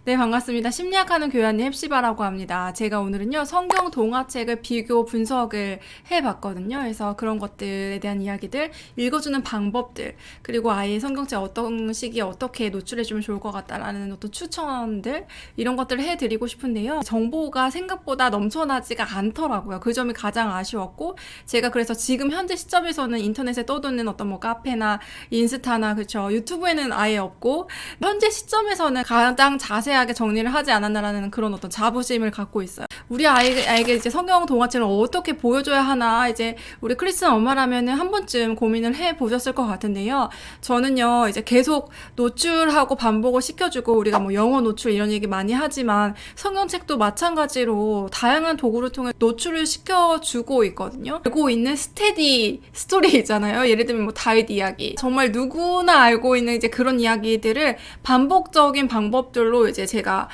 네, 반갑습니다. 심리학하는 교환님 헵시바라고 합니다. 제가 오늘은요, 성경 동화책을 비교 분석을 해봤거든요. 그래서 그런 것들에 대한 이야기들, 읽어주는 방법들, 그리고 아이의 성경책 어떤 시기에 어떻게 노출해주면 좋을 것 같다라는 어떤 추천들, 이런 것들을 해드리고 싶은데요. 정보가 생각보다 넘쳐나지가 않더라고요. 그 점이 가장 아쉬웠고, 제가 그래서 지금 현재 시점에서는 인터넷에 떠도는 어떤 뭐 카페나 인스타나, 그쵸, 유튜브에는 아예 없고, 현재 시점에서는 가장 자세하게 정리를 하지 않았나라는 그런 어떤 자부심을 갖고 있어요. 우리 아이에게 이제 성경 동화책을 어떻게 보여줘야 하나, 이제 우리 크리스천 엄마라면은 한 번쯤 고민을 해 보셨을 것 같은데요. 저는요, 이제 계속 노출하고 반복을 시켜주고, 우리가 뭐 영어 노출 이런 얘기 많이 하지만 성경책도 마찬가지로 다양한 도구를 통해 노출을 시켜주고 있거든요. 알고 있는 스테디 스토리 있잖아요. 예를 들면 뭐 다윗 이야기. 정말 누구나 알고 있는 이제 그런 이야기들을 반복적인 방법들로 이제 제가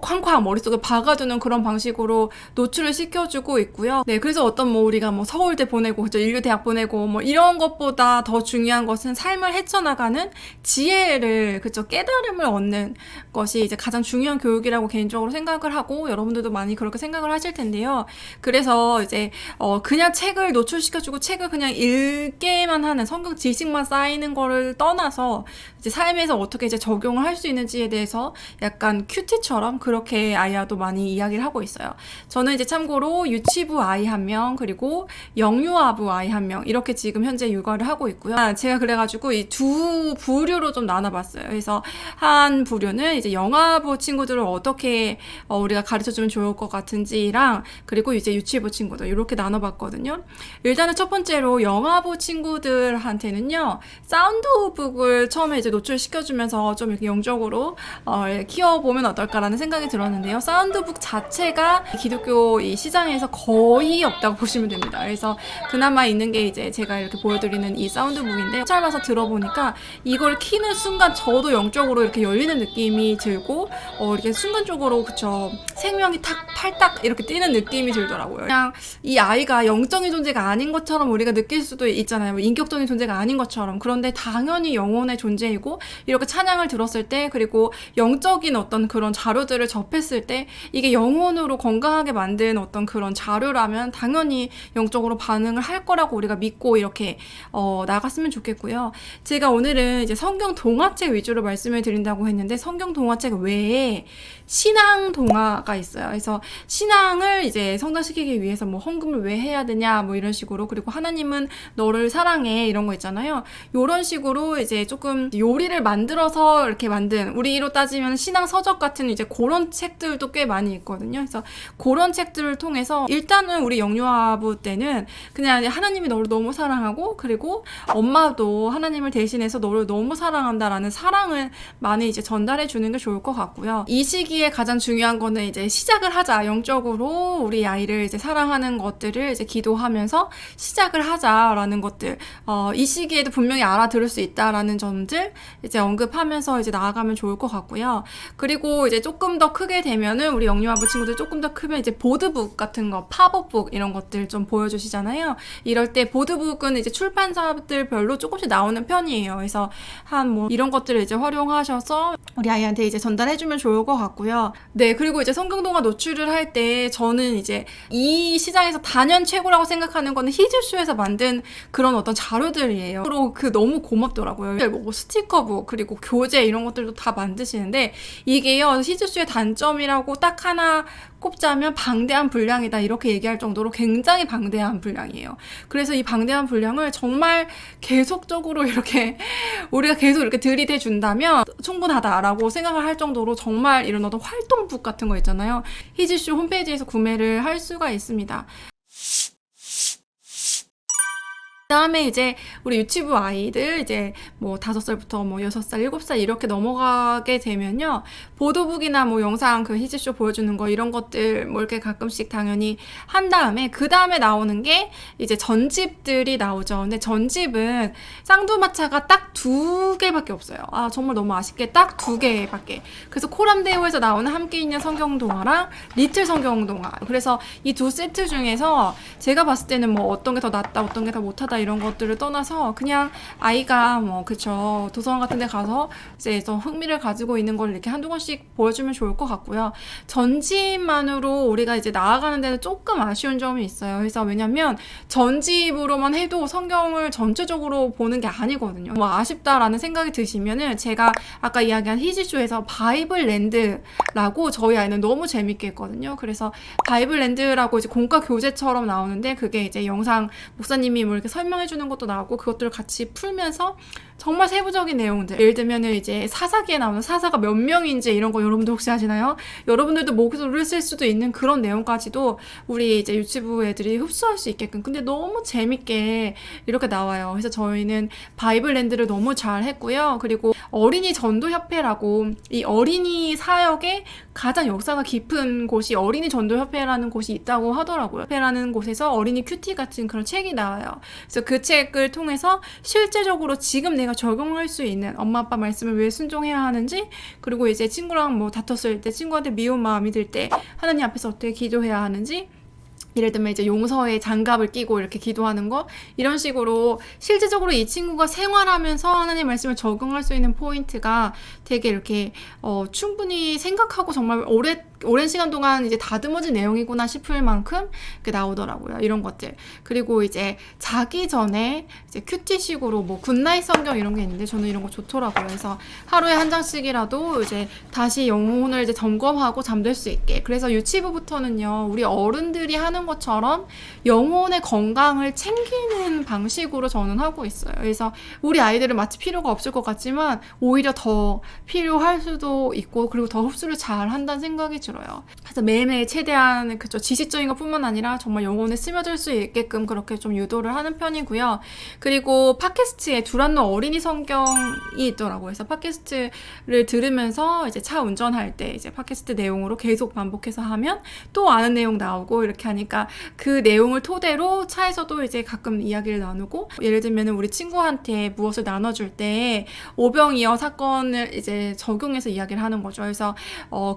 쾅쾅 머릿속에 박아두는 그런 방식으로 노출을 시켜주고 있고요. 네, 그래서 어떤 뭐 우리가 뭐 서울대 보내고 그죠, 인류대학 보내고 뭐 이런 것보다 더 중요한 것은 삶을 헤쳐나가는 지혜를, 그죠, 깨달음을 얻는 것이 이제 가장 중요한 교육이라고 개인적으로 생각을 하고, 여러분들도 많이 그렇게 생각을 하실 텐데요. 그래서 이제 그냥 책을 노출시켜주고 책을 그냥 읽게만 하는 성경 지식만 쌓이는 거를 떠나서 이제 삶에서 어떻게 이제 적용을 할 수 있는지에 대해서 약간 큐티처럼 그렇게 아이와도 많이 이야기를 하고 있어요. 저는 이제 참고로 유치부 아이 1명, 그리고 영유아부 아이 1명, 이렇게 지금 현재 육아를 하고 있고요. 제가 그래가지고 이 두 부류로 좀 나눠봤어요. 그래서 한 부류는 이제 영아부 친구들을 어떻게 우리가 가르쳐주면 좋을 것 같은지랑, 그리고 이제 유치부 친구들 이렇게 나눠봤거든요. 일단은 첫 번째로 영아부 친구들한테는요, 사운드북을 처음에 이제 노출시켜주면서 좀 이렇게 영적으로 키워보면 어떨까라는 생각이 들었는데요. 사운드북 자체가 기독교 이 시장에서 거의 없다고 보시면 됩니다. 그래서 그나마 있는 게 이제 제가 이렇게 보여드리는 이 사운드북인데, 짧아서 들어보니까 이걸 키는 순간 저도 영적으로 이렇게 열리는 느낌이 들고, 이렇게 순간적으로, 그쵸, 생명이 탁 팔딱 이렇게 뛰는 느낌이 들더라고요. 그냥 이 아이가 영적인 존재가 아닌 것처럼 우리가 느낄 수도 있잖아요. 뭐 인격적인 존재가 아닌 것처럼. 그런데 당연히 영혼의 존재이고, 이렇게 찬양을 들었을 때, 그리고 영적인 어떤 그런 자료들을 접했을 때, 이게 영혼으로 건강하게 만든 어떤 그런 자료라면 당연히 영적으로 반응을 할 거라고 우리가 믿고 이렇게 나갔으면 좋겠고요. 제가 오늘은 이제 성경 동화책 위주로 말씀을 드린다고 했는데, 성경 동화책 외에 신앙 동화가 있어요. 그래서 신앙을 이제 성장시키기 위해서 뭐 헌금을 왜 해야 되냐, 뭐 이런 식으로, 그리고 하나님은 너를 사랑해, 이런 거 있잖아요. 요런 식으로 이제 조금 요리를 만들어서 이렇게 만든, 우리로 따지면 신앙 서적 같은 이제 그런 책들도 꽤 많이 있거든요. 그래서 그런 책들을 통해서 일단은 우리 영유아부 때는 그냥 하나님이 너를 너무 사랑하고, 그리고 엄마도 하나님을 대신해서 너를 너무 사랑한다라는 사랑을 많이 이제 전달해 주는 게 좋을 것 같고요. 이 시기에 가장 중요한 거는 이제 시작을 하자. 영적으로 우리 아이를 이제 사랑하는 것들을 이제 기도하면서 시작을 하자라는 것들. 이 시기에도 분명히 알아들을 수 있다라는 점들 이제 언급하면서 이제 나아가면 좋을 것 같고요. 그리고 이제 조금 더 크게 되면은 우리 영유아부 친구들 조금 더 크면 이제 보드북 같은 거, 팝업북 이런 것들 좀 보여주시잖아요. 이럴 때 보드북은 이제 출판사들 별로 조금씩 나오는 편이에요. 그래서 한 뭐 이런 것들을 이제 활용하셔서 우리 아이한테 이제 전달해주면 좋을 것 같고요. 네, 그리고 이제 성경동화 노출을 할 때 저는 이제 이 시장에서 단연 최고라고 생각하는 거는 히즈쇼에서 만든 그런 어떤 자료들이에요. 그리고 너무 고맙더라고요. 뭐 스티커북, 그리고 교재 이런 것들도 다 만드시는데, 이게요, 히즈쇼의 단점이라고 딱 하나 꼽자면 방대한 분량이다, 이렇게 얘기할 정도로 굉장히 방대한 분량이에요. 그래서 이 방대한 분량을 정말 계속적으로 이렇게 우리가 계속 이렇게 들이대 준다면 충분하다라고 생각을 할 정도로, 정말 이런 어떤 활동북 같은 거 있잖아요. 히즈쇼 홈페이지에서 구매를 할 수가 있습니다. 그다음에 이제 우리 유치부 아이들 이제 뭐 5살부터 뭐 6살, 7살 이렇게 넘어가게 되면요, 보도북이나 뭐 영상 그 히즈쇼 보여주는 거 이런 것들 뭐 이렇게 가끔씩 당연히 한 다음에, 그 다음에 나오는 게 이제 전집들이 나오죠. 근데 전집은 쌍두마차가 딱 2개밖에 없어요. 정말 너무 아쉽게 딱 2개밖에. 그래서 코람데오에서 나오는 함께 있는 성경동화랑 리틀 성경동화. 그래서 이 두 세트 중에서 제가 봤을 때는 뭐 어떤 게 더 낫다, 어떤 게 더 못하다 무섭다 이런 것들을 떠나서 그냥 아이가 뭐 그쵸 도서관 같은 데 가서 이제 좀 흥미를 가지고 있는 걸 이렇게 한두 권씩 보여주면 좋을 것 같고요. 전집만으로 우리가 이제 나아가는 데는 조금 아쉬운 점이 있어요. 그래서 왜냐면 전집으로만 해도 성경을 전체적으로 보는 게 아니거든요. 뭐 아쉽다라는 생각이 드시면은 제가 아까 이야기한 희지쇼에서 바이블랜드라고 저희 아이는 너무 재밌게 했거든요. 그래서 바이블랜드라고 이제 공과 교재처럼 나오는데 그게 이제 영상 목사님이 뭐 이렇게 설명해 주는 것도 나오고 그것들을 같이 풀면서 정말 세부적인 내용들 예를 들면은 이제 사사기에 나오는 사사가 몇 명인지 이런 거 여러분들 혹시 아시나요? 여러분들도 목소리를 쓸 수도 있는 그런 내용까지도 우리 이제 유치부 애들이 흡수할 수 있게끔 근데 너무 재밌게 이렇게 나와요. 그래서 저희는 바이블랜드를 너무 잘 했고요. 그리고 어린이 전도협회라고 이 어린이 사역에 가장 역사가 깊은 곳이 어린이 전도협회라는 곳이 있다고 하더라고요. 협회라는 곳에서 어린이 큐티 같은 그런 책이 나와요. 그래서 그 책을 통해서 실제적으로 지금 내가 적용할 수 있는 엄마 아빠 말씀을 왜 순종해야 하는지 그리고 이제 친구랑 뭐 다퉜을 때 친구한테 미운 마음이 들 때 하나님 앞에서 어떻게 기도해야 하는지 예를 들면 이제 용서의 장갑을 끼고 이렇게 기도하는 거 이런 식으로 실질적으로 이 친구가 생활하면서 하나님 말씀을 적용할 수 있는 포인트가 되게 이렇게 충분히 생각하고 정말 오랜 시간 동안 이제 다듬어진 내용이구나 싶을 만큼 이렇게 나오더라고요. 이런 것들. 그리고 이제 자기 전에 이제 큐티식으로 뭐 굿나잇 성경 이런 게 있는데 저는 이런 거 좋더라고요. 그래서 하루에 한 장씩이라도 이제 다시 영혼을 이제 점검하고 잠들 수 있게. 그래서 유치부부터는요, 우리 어른들이 하는 것처럼 영혼의 건강을 챙기는 방식으로 저는 하고 있어요. 그래서 우리 아이들은 마치 필요가 없을 것 같지만 오히려 더 필요할 수도 있고 그리고 더 흡수를 잘 한다는 생각이 들어요. 그래서 매일매일 최대한 그쵸 지식적인 것뿐만 아니라 정말 영혼에 스며들 수 있게끔 그렇게 좀 유도를 하는 편이고요. 그리고 팟캐스트에 두란노 어린이 성경이 있더라고요. 그래서 팟캐스트를 들으면서 이제 차 운전할 때 이제 팟캐스트 내용으로 계속 반복해서 하면 또 아는 내용 나오고 이렇게 하니까 그 내용을 토대로 차에서도 이제 가끔 이야기를 나누고 예를 들면 우리 친구한테 무엇을 나눠줄 때 오병이어 사건을 이제 적용해서 이야기를 하는 거죠. 그래서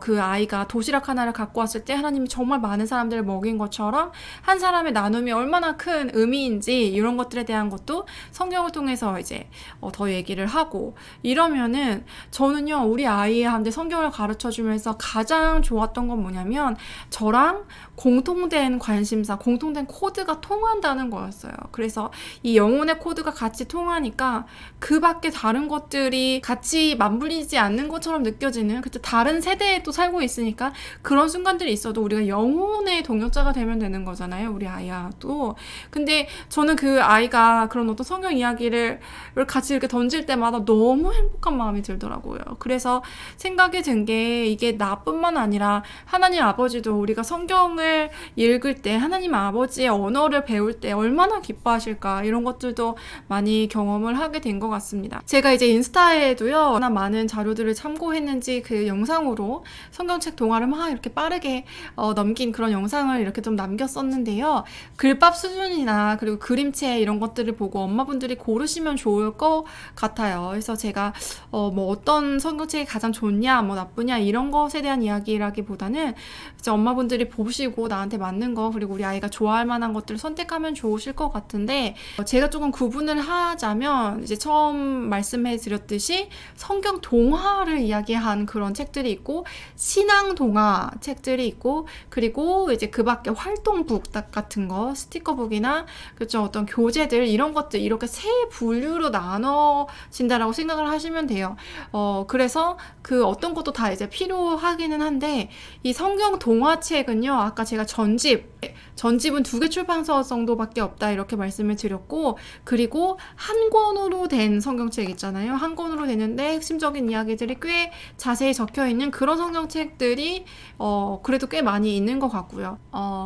그 아이가 도시락 하나를 갖고 왔을 때 하나님이 정말 많은 사람들을 먹인 것처럼 한 사람의 나눔이 얼마나 큰 의미인지 이런 것들에 대한 것도 성경을 통해서 이제 더 얘기를 하고 이러면은 저는요 우리 아이한테 성경을 가르쳐 주면서 가장 좋았던 건 뭐냐면 저랑 공통된 관심사, 공통된 코드가 통한다는 거였어요. 그래서 이 영혼의 코드가 같이 통하니까 그 밖에 다른 것들이 같이 맞물리지 않는 것처럼 느껴지는 그때 다른 세대에 또 살고 있으니까 그런 순간들이 있어도 우리가 영혼의 동역자가 되면 되는 거잖아요. 우리 아이야 또. 근데 저는 그 아이가 그런 어떤 성경 이야기를 같이 이렇게 던질 때마다 너무 행복한 마음이 들더라고요. 그래서 생각이 든 게 이게 나뿐만 아니라 하나님 아버지도 우리가 성경을 읽을 때 하나님 아버지의 언어를 배울 때 얼마나 기뻐하실까 이런 것들도 많이 경험을 하게 된 것 같습니다. 제가 이제 인스타에도요 얼마나 많은 자료들을 참고했는지 그 영상으로 성경책 동화를 막 이렇게 빠르게 넘긴 그런 영상을 이렇게 좀 남겼었는데요. 글밥 수준이나 그리고 그림체 이런 것들을 보고 엄마분들이 고르시면 좋을 것 같아요. 그래서 제가 뭐 어떤 성경책이 가장 좋냐 뭐 나쁘냐 이런 것에 대한 이야기라기보다는 이제 엄마분들이 보시고 나한테 맞는 거 그리고 우리 아이가 좋아할 만한 것들을 선택하면 좋으실 것 같은데 제가 조금 구분을 하자면 이제 처음 말씀해 드렸듯이 성경 동화를 이야기한 그런 책들이 있고 신앙 동화 책들이 있고 그리고 이제 그 밖에 활동북 같은 거 스티커북이나 그렇죠 어떤 교재들 이런 것들 이렇게 세 분류로 나눠진다라고 생각을 하시면 돼요. 그래서 그 어떤 것도 다 이제 필요하기는 한데 이 성경 동화책은요 아까 제가 전집은 2개 출판사 정도밖에 없다 이렇게 말씀을 드렸고 그리고 한 권으로 된 성경책 있잖아요. 한 권으로 되는데 핵심적인 이야기들이 꽤 자세히 적혀 있는 그런 성경책들이 그래도 꽤 많이 있는 것 같고요.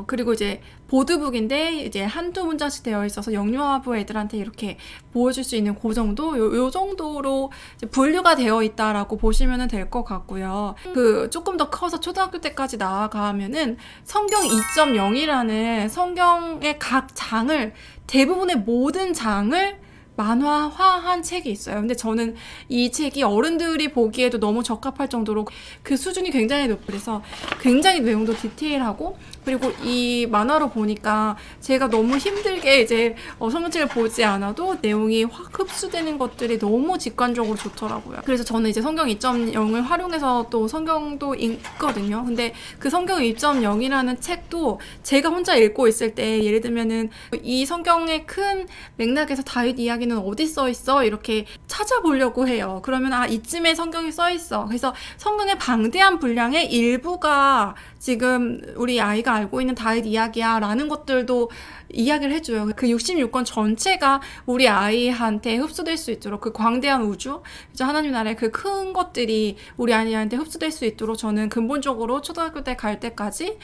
그리고 이제 보드북인데 이제 한두 문장씩 되어 있어서 영유아부 애들한테 이렇게 보여줄 수 있는 그 정도 요 정도로 이제 분류가 되어 있다라고 보시면 될 것 같고요. 그 조금 더 커서 초등학교 때까지 나아가면은 성경 2.0이라는 성경의 각 장을 대부분의 모든 장을 만화화한 책이 있어요. 근데 저는 이 책이 어른들이 보기에도 너무 적합할 정도로 그 수준이 굉장히 높고 그래서 굉장히 내용도 디테일하고 그리고 이 만화로 보니까 제가 너무 힘들게 이제 성경책을 보지 않아도 내용이 확 흡수되는 것들이 너무 직관적으로 좋더라고요. 그래서 저는 이제 성경 2.0을 활용해서 또 성경도 읽거든요. 근데 그 성경 2.0이라는 책도 제가 혼자 읽고 있을 때 예를 들면은 이 성경의 큰 맥락에서 다윗 이야기는 어디 써 있어? 이렇게 찾아보려고 해요. 그러면 이쯤에 성경이 써 있어. 그래서 성경의 방대한 분량의 일부가 지금 우리 아이가 알고 있는 다윗 이야기야 라는 것들도 이야기를 해줘요. 그 66권 전체가 우리 아이한테 흡수될 수 있도록 그 광대한 우주, 하나님 나라의 그 큰 것들이 우리 아이한테 흡수될 수 있도록 저는 근본적으로 초등학교 때 갈 때까지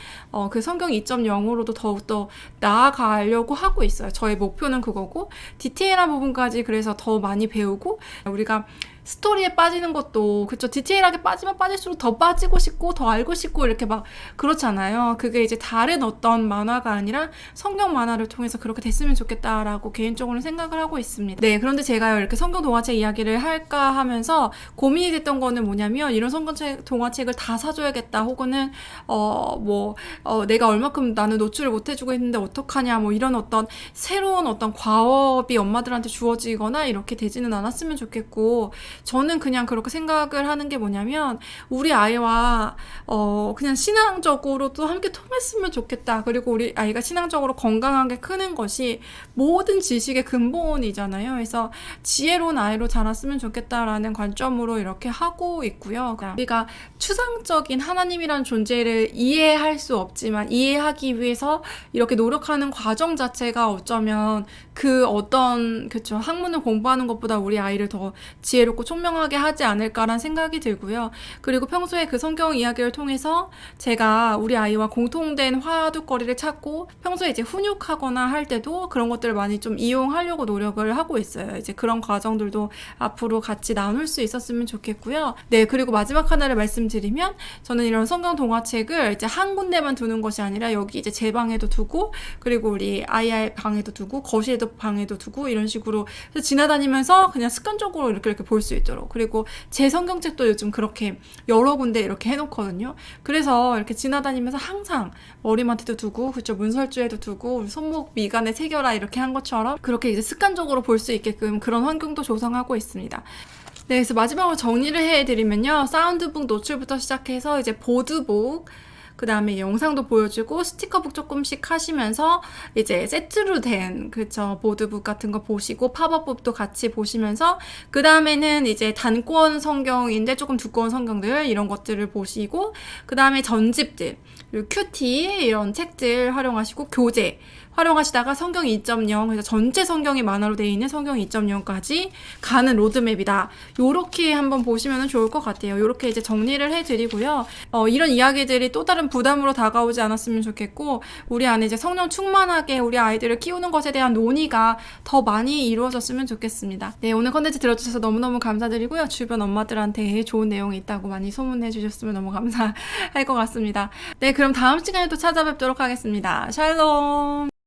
그 성경 2.0으로도 더욱더 나아가려고 하고 있어요. 저의 목표는 그거고, 디테일한 부분까지 그래서 더 많이 배우고, 우리가 스토리에 빠지는 것도 그쵸, 디테일하게 빠지면 빠질수록 더 빠지고 싶고 더 알고 싶고 이렇게 막 그렇잖아요. 그게 이제 다른 어떤 만화가 아니라 성경 만화를 통해서 그렇게 됐으면 좋겠다라고 개인적으로 생각을 하고 있습니다. 네, 그런데 제가요 이렇게 성경 동화책 이야기를 할까 하면서 고민이 됐던 거는 뭐냐면, 이런 성경 동화책을 다 사줘야겠다, 혹은 내가 얼마큼 나는 노출을 못 해주고 있는데 어떡하냐, 뭐 이런 어떤 새로운 어떤 과업이 엄마들한테 주어지거나 이렇게 되지는 않았으면 좋겠고, 저는 그냥 그렇게 생각을 하는 게 뭐냐면, 우리 아이와 그냥 신앙적으로도 함께 통했으면 좋겠다. 그리고 우리 아이가 신앙적으로 건강하게 크는 것이 모든 지식의 근본이잖아요. 그래서 지혜로운 아이로 자랐으면 좋겠다라는 관점으로 이렇게 하고 있고요. 우리가 추상적인 하나님이란 존재를 이해할 수 없지만 이해하기 위해서 이렇게 노력하는 과정 자체가 어쩌면 그 어떤 학문을 공부하는 것보다 우리 아이를 더 지혜롭고 총명하게 하지 않을까라는 생각이 들고요. 그리고 평소에 그 성경 이야기를 통해서 제가 우리 아이와 공통된 화두거리를 찾고, 평소에 이제 훈육하거나 할 때도 그런 것들을 많이 좀 이용하려고 노력을 하고 있어요. 이제 그런 과정들도 앞으로 같이 나눌 수 있었으면 좋겠고요. 네, 그리고 마지막 하나를 말씀드리면, 저는 이런 성경 동화책을 이제 한 군데만 두는 것이 아니라 여기 이제 제 방에도 두고, 그리고 우리 아이의 방에도 두고, 거실에도 방에도 두고, 이런 식으로 지나다니면서 그냥 습관적으로 이렇게 볼 수 있도록. 그리고 제 성경책도 요즘 그렇게 여러 군데 이렇게 해놓거든요. 그래서 이렇게 지나다니면서 항상 머리맡에도 두고, 문설주에도 두고, 손목 미간에 새겨라 이렇게 한 것처럼 그렇게 이제 습관적으로 볼 수 있게끔 그런 환경도 조성하고 있습니다. 네, 그래서 마지막으로 정리를 해드리면요, 사운드북 노출부터 시작해서 이제 보드북, 그 다음에 영상도 보여주고 스티커북 조금씩 하시면서 이제 세트로 된 보드북 같은 거 보시고 팝업북도 같이 보시면서, 그 다음에는 이제 단권 성경인데 조금 두꺼운 성경들 이런 것들을 보시고, 그 다음에 전집들, 그리고 큐티 이런 책들 활용하시고 교재 활용하시다가 성경 2.0, 그래서 전체 성경이 만화로 되어 있는 성경 2.0까지 가는 로드맵이다. 요렇게 한번 보시면 좋을 것 같아요. 요렇게 이제 정리를 해드리고요. 이런 이야기들이 또 다른 부담으로 다가오지 않았으면 좋겠고, 우리 안에 이제 성령 충만하게 우리 아이들을 키우는 것에 대한 논의가 더 많이 이루어졌으면 좋겠습니다. 네, 오늘 컨텐츠 들어주셔서 너무너무 감사드리고요. 주변 엄마들한테 좋은 내용이 있다고 많이 소문해 주셨으면 너무 감사할 것 같습니다. 네, 그럼 다음 시간에 또 찾아뵙도록 하겠습니다. 샬롬!